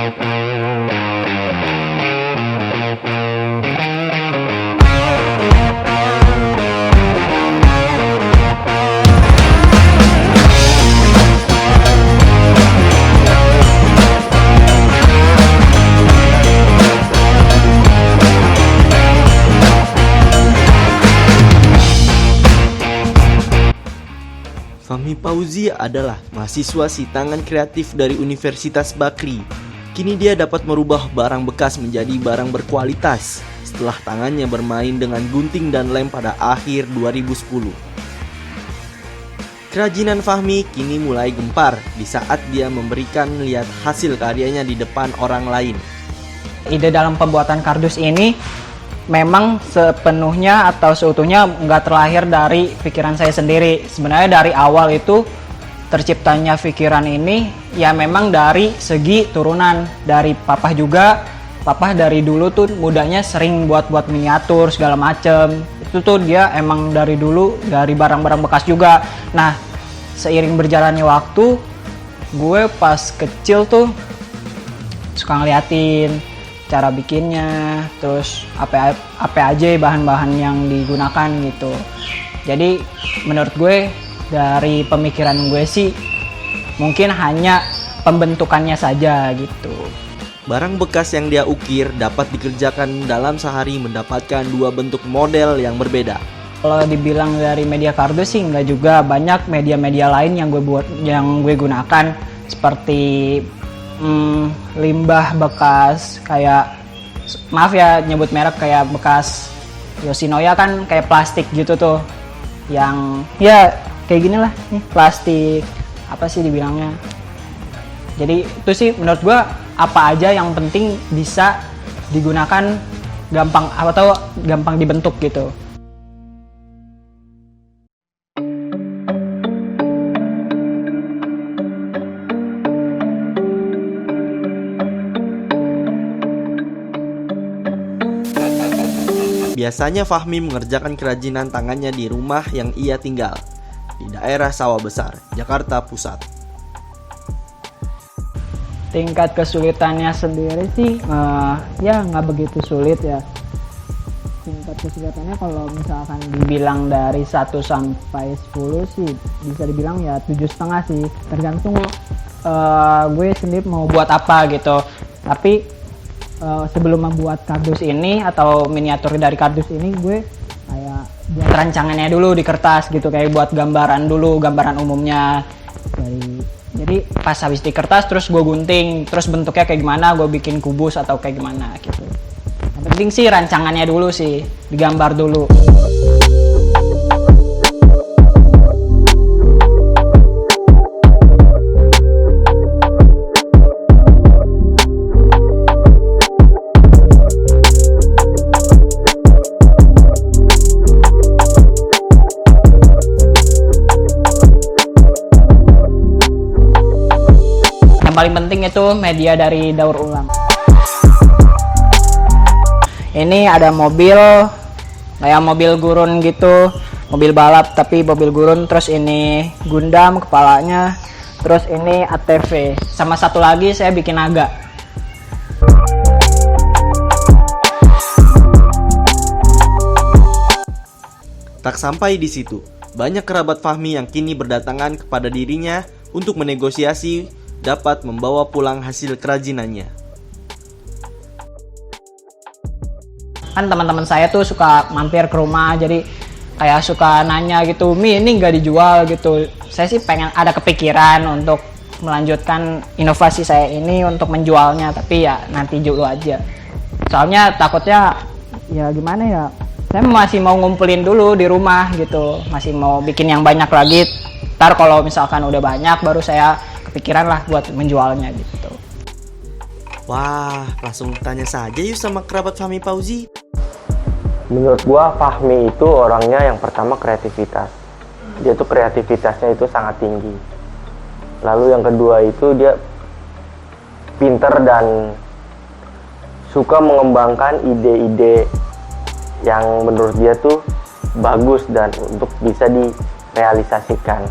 Fahmi Fauzi adalah mahasiswa si tangan kreatif dari Universitas Bakri. Kini dia dapat merubah barang bekas menjadi barang berkualitas setelah tangannya bermain dengan gunting dan lem pada akhir 2010. Kerajinan Fahmi kini mulai gempar di saat dia memberikan lihat hasil karyanya di depan orang lain. Ide dalam pembuatan kardus ini memang sepenuhnya atau seutuhnya nggak terlahir dari pikiran saya sendiri. Sebenarnya dari awal itu terciptanya pikiran ini ya memang dari segi turunan dari papa juga. Papa dari dulu tuh mudanya sering buat miniatur segala macem. Itu tuh dia emang dari dulu dari barang-barang bekas juga. Nah, seiring berjalannya waktu, gue pas kecil tuh suka ngeliatin cara bikinnya, terus apa aja bahan-bahan yang digunakan gitu. Jadi menurut gue dari pemikiran gue sih mungkin hanya pembentukannya saja gitu. Barang bekas yang dia ukir dapat dikerjakan dalam sehari mendapatkan 2 bentuk model yang berbeda. Kalau dibilang dari media kardus sih enggak juga, banyak media-media lain yang gue gunakan seperti limbah bekas kayak, maaf ya nyebut merek, kayak bekas Yoshinoya kan kayak plastik gitu tuh, yang ya kayak gini lah nih, plastik apa sih dibilangnya. Jadi itu sih menurut gua apa aja yang penting bisa digunakan gampang atau gampang dibentuk gitu. Biasanya Fahmi mengerjakan kerajinan tangannya di rumah yang ia tinggal, di daerah Sawah Besar, Jakarta Pusat. Tingkat kesulitannya sendiri sih ya nggak begitu sulit ya. Tingkat kesulitannya kalau misalkan dibilang dari 1 sampai 10 sih bisa dibilang ya 7,5 sih. Tergantung gue sendiri mau buat apa gitu. Tapi sebelum membuat kardus ini atau miniatur dari kardus ini, gue kayak buat rancangannya dulu di kertas gitu, kayak buat gambaran dulu, gambaran umumnya. Jadi pas habis di kertas terus gue gunting, terus bentuknya kayak gimana, gue bikin kubus atau kayak gimana gitu. Yang penting sih rancangannya dulu sih, digambar dulu. Yang paling penting itu media dari daur ulang. Ini ada mobil, kayak mobil gurun gitu, mobil balap tapi mobil gurun. Terus ini Gundam kepalanya, terus ini ATV, sama satu lagi saya bikin naga. Tak sampai di situ, banyak kerabat Fahmi yang kini berdatangan kepada dirinya untuk menegosiasi dapat membawa pulang hasil kerajinannya. Kan teman-teman saya tuh suka mampir ke rumah, jadi kayak suka nanya gitu, "Mi, ini nggak dijual?" gitu. Saya sih pengen, ada kepikiran untuk melanjutkan inovasi saya ini untuk menjualnya, tapi ya nanti dulu aja. Soalnya takutnya ya gimana ya, saya masih mau ngumpulin dulu di rumah gitu, masih mau bikin yang banyak lagi. Ntar kalau misalkan udah banyak baru saya kepikiran lah buat menjualnya gitu. Wah, langsung tanya saja yuk sama kerabat Fahmi Fauzi. Menurut gua Fahmi itu orangnya yang pertama kreativitas. Dia tuh kreativitasnya itu sangat tinggi. Lalu yang kedua itu dia pinter dan suka mengembangkan ide-ide yang menurut dia tuh bagus dan untuk bisa direalisasikan.